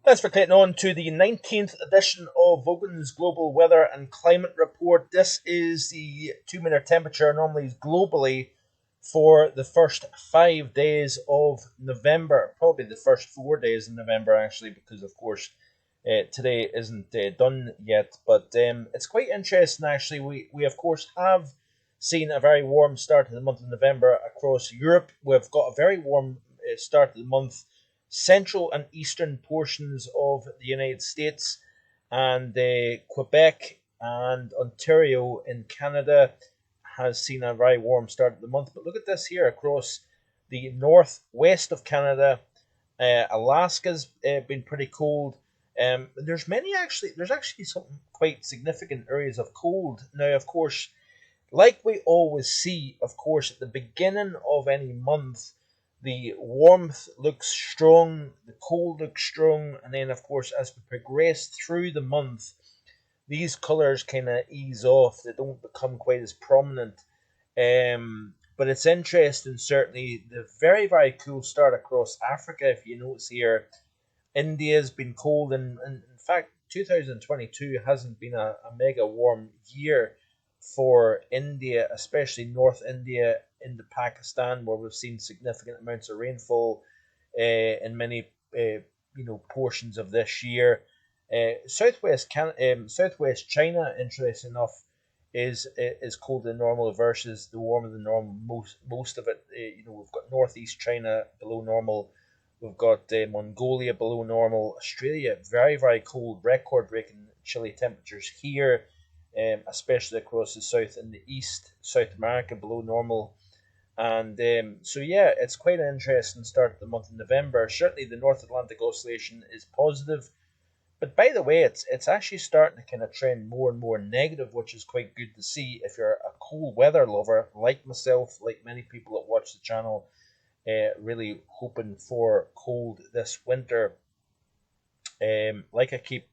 Thanks for clicking on to the 19th edition of Vogan's Global Weather and Climate Report. This is the 2-meter temperature anomalies globally for the first 5 days of November. Probably the first 4 days in November, actually, because, of course, today isn't done yet. But it's quite interesting, actually. We, of course, have seen a very warm start to the month of November across Europe. We've got a very warm start to the month central and eastern portions of the United States, and Quebec and Ontario in Canada has seen a very warm start of the month. But look at this here across the northwest of Canada. Alaska's been pretty cold. There's actually some quite significant areas of cold. Now, of course, like we always see, of course, at the beginning of any month, the warmth looks strong, the cold looks strong, and then, of course, as we progress through the month, these colours kind of ease off. They don't become quite as prominent. But it's interesting, certainly, the very, very cool start across Africa. If you notice here, India's been cold, and in fact, 2022 hasn't been a mega warm year for India, especially North India into Pakistan, where we've seen significant amounts of rainfall in many portions of this year. Southwest China, interesting enough, is colder than normal versus the warmer than normal. Most of it, we've got Northeast China below normal. We've got Mongolia below normal. Australia, very, very cold, record-breaking chilly temperatures here, especially across the south and the east. South America below normal. And so, yeah, it's quite an interesting start to the month of November. Certainly the North Atlantic Oscillation is positive. But by the way, it's actually starting to kind of trend more and more negative, which is quite good to see if you're a cold weather lover like myself, like many people that watch the channel, really hoping for cold this winter. Like I keep,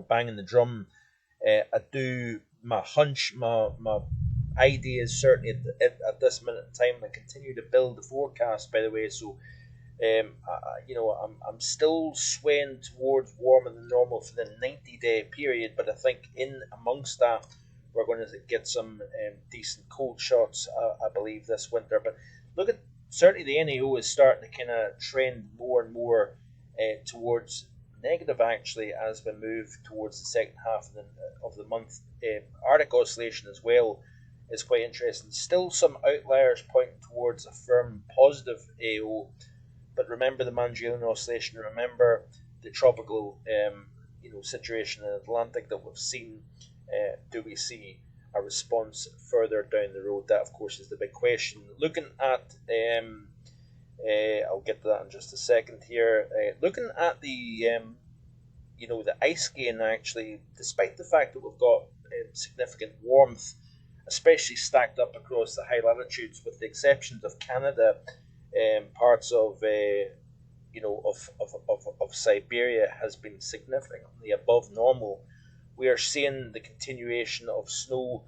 banging the drum, I do, my hunch, my idea is certainly at this minute in time, I continue to build the forecast, by the way, so I'm still swaying towards warmer than normal for the 90-day period, but I think in amongst that, we're going to get some decent cold shots, I believe, this winter. But look at, certainly the NAO is starting to kind of trend more and more towards negative, actually, as we move towards the second half of the month. Arctic Oscillation as well is quite interesting. Still some outliers pointing towards a firm positive AO, but remember the Mangalyaan Oscillation, remember the tropical situation in the Atlantic that we've seen. Do we see a response further down the road? That, of course, is the big question. Looking at, I'll get to that in just a second here. Looking at the ice gain, actually, despite the fact that we've got significant warmth, especially stacked up across the high latitudes, with the exceptions of Canada, parts of of Siberia has been significantly above normal. We are seeing the continuation of snow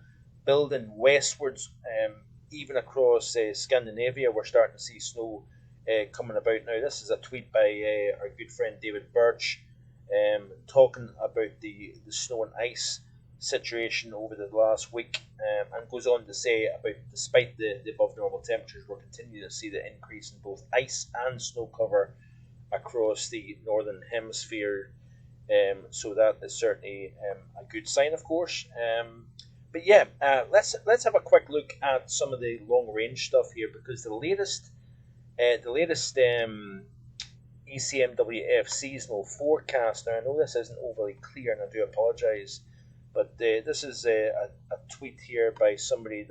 building westwards, even across Scandinavia. We're starting to see snow coming about now. This is a tweet by our good friend David Birch, talking about the snow and ice situation over the last week, and goes on to say about, despite the above normal temperatures, we're continuing to see the increase in both ice and snow cover across the northern hemisphere. So that is certainly a good sign, of course. But yeah, let's have a quick look at some of the long range stuff here, because the latest ECMWF seasonal forecast. Now, I know this isn't overly clear, and I do apologise, but this is a tweet here by somebody,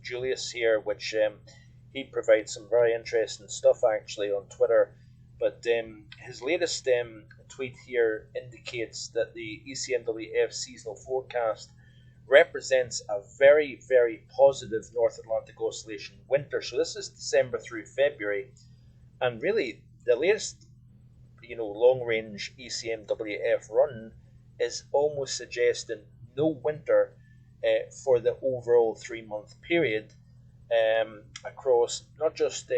Julius here, which he provides some very interesting stuff actually on Twitter. But his latest tweet here indicates that the ECMWF seasonal forecast represents a very, very positive North Atlantic Oscillation winter. So this is December through February, and really the latest, long range ECMWF run is almost suggesting no winter for the overall 3-month period. across not just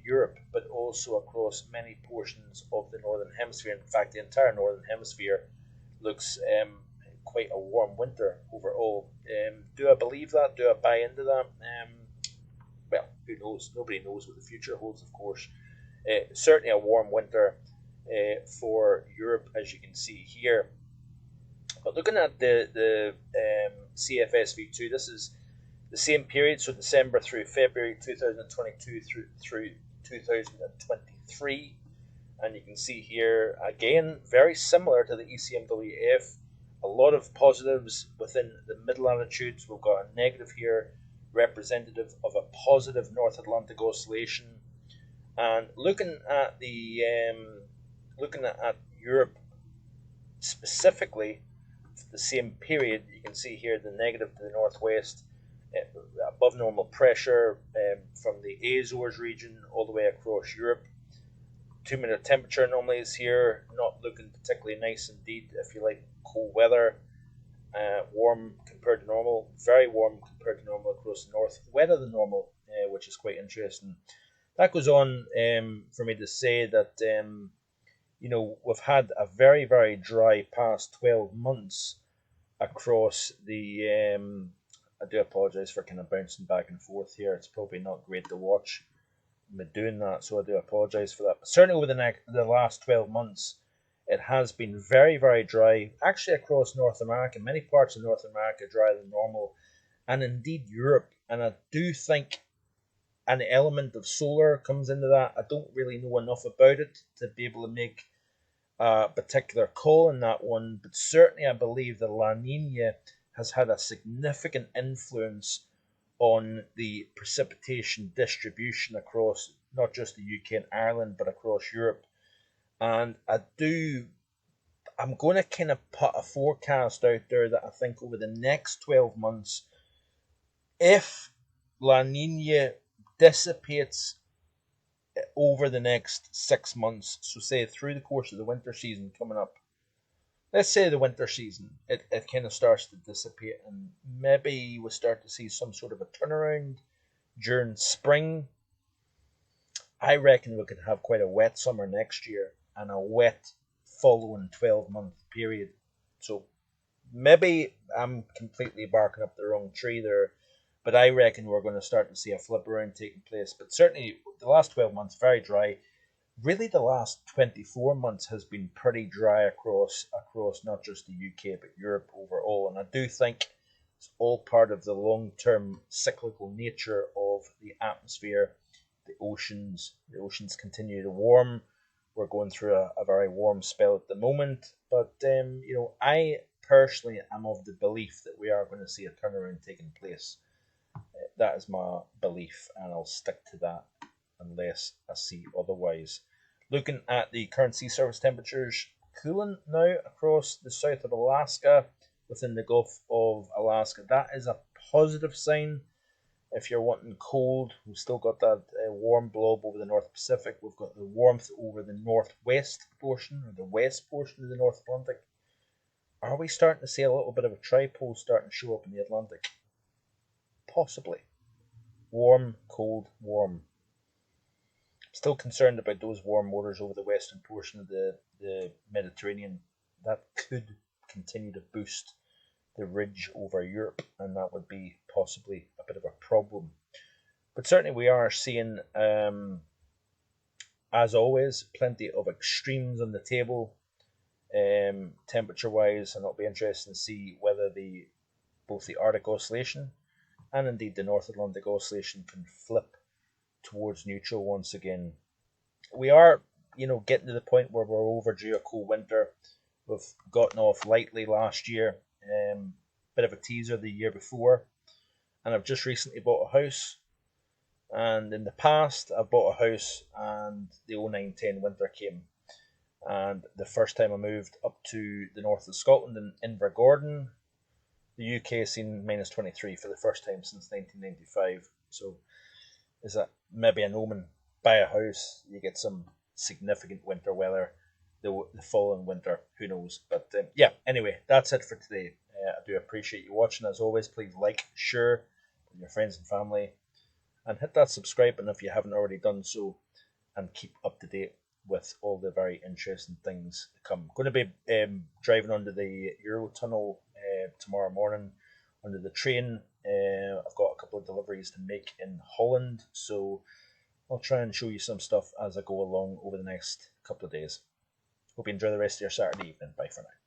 Europe, but also across many portions of the Northern Hemisphere. In fact, the entire Northern Hemisphere looks quite a warm winter overall. Do I believe that? Do I buy into that? Well, who knows? Nobody knows what the future holds, of course. Certainly a warm winter for Europe, as you can see here. But looking at the Cfsv2, this is the same period, so December through February 2022 through 2023. And you can see here, again, very similar to the ECMWF, a lot of positives within the mid-latitudes. We've got a negative here, representative of a positive North Atlantic oscillation. And looking at Europe specifically, the same period, you can see here the negative to the northwest, above normal pressure from the Azores region all the way across Europe. 2-minute temperature anomalies here, not looking particularly nice indeed if you like cold weather. Warm compared to normal, very warm compared to normal across the north, wetter than normal, which is quite interesting. That goes on for me to say that we've had a very, very dry past 12 months across the. I do apologise for kind of bouncing back and forth here. It's probably not great to watch me doing that, so I do apologise for that. But certainly over the last 12 months, it has been very, very dry. Actually, across North America, many parts of North America drier than normal, and indeed Europe. And I do think an element of solar comes into that. I don't really know enough about it to be able to make a particular call on that one, but certainly I believe that La Nina has had a significant influence on the precipitation distribution across not just the UK and Ireland, but across Europe. And I'm going to kind of put a forecast out there that I think over the next 12 months, if La Nina dissipates over the next 6 months, so say through the course of the winter season coming up, let's say the winter season, it kind of starts to dissipate, and maybe we start to see some sort of a turnaround during spring. I reckon we could have quite a wet summer next year and a wet following 12-month period. So maybe I'm completely barking up the wrong tree there, but I reckon we're going to start to see a flip around taking place. But certainly the last 12 months, very dry. Really, the last 24 months has been pretty dry across not just the UK, but Europe overall. And I do think it's all part of the long-term cyclical nature of the atmosphere. The oceans continue to warm. We're going through a very warm spell at the moment. But, I personally am of the belief that we are going to see a turnaround taking place. That is my belief, and I'll stick to that unless I see otherwise. Looking at the current sea surface temperatures, cooling now across the south of Alaska, within the Gulf of Alaska. That is a positive sign. If you're wanting cold, we've still got that warm blob over the North Pacific. We've got the warmth over the northwest portion, or the west portion of the North Atlantic. Are we starting to see a little bit of a tripole starting to show up in the Atlantic? Possibly. Warm, cold, warm. Still concerned about those warm waters over the western portion of the Mediterranean. That could continue to boost the ridge over Europe, and that would be possibly a bit of a problem. But certainly we are seeing, as always, plenty of extremes on the table, temperature-wise, and it'll be interesting to see whether both the Arctic Oscillation and indeed the North Atlantic Oscillation can flip towards neutral once again. We are, getting to the point where we're overdue a cool winter. We've gotten off lightly last year, bit of a teaser the year before, and I've just recently bought a house. And in the past, I bought a house and the 09-10 winter came. And the first time I moved up to the north of Scotland in Invergordon, the UK has seen minus 23 for the first time since 1995. So is that maybe an omen? Buy a house, you get some significant winter weather the following winter. Who knows? But anyway, that's it for today. I do appreciate you watching. As always, please like, share with your friends and family. and hit that subscribe button if you haven't already done so, and keep up to date with all the very interesting things to come. I'm going to be driving under the Eurotunnel tomorrow morning under the train. I've got a couple of deliveries to make in Holland, so I'll try and show you some stuff as I go along over the next couple of days. Hope you enjoy the rest of your Saturday evening. Bye for now.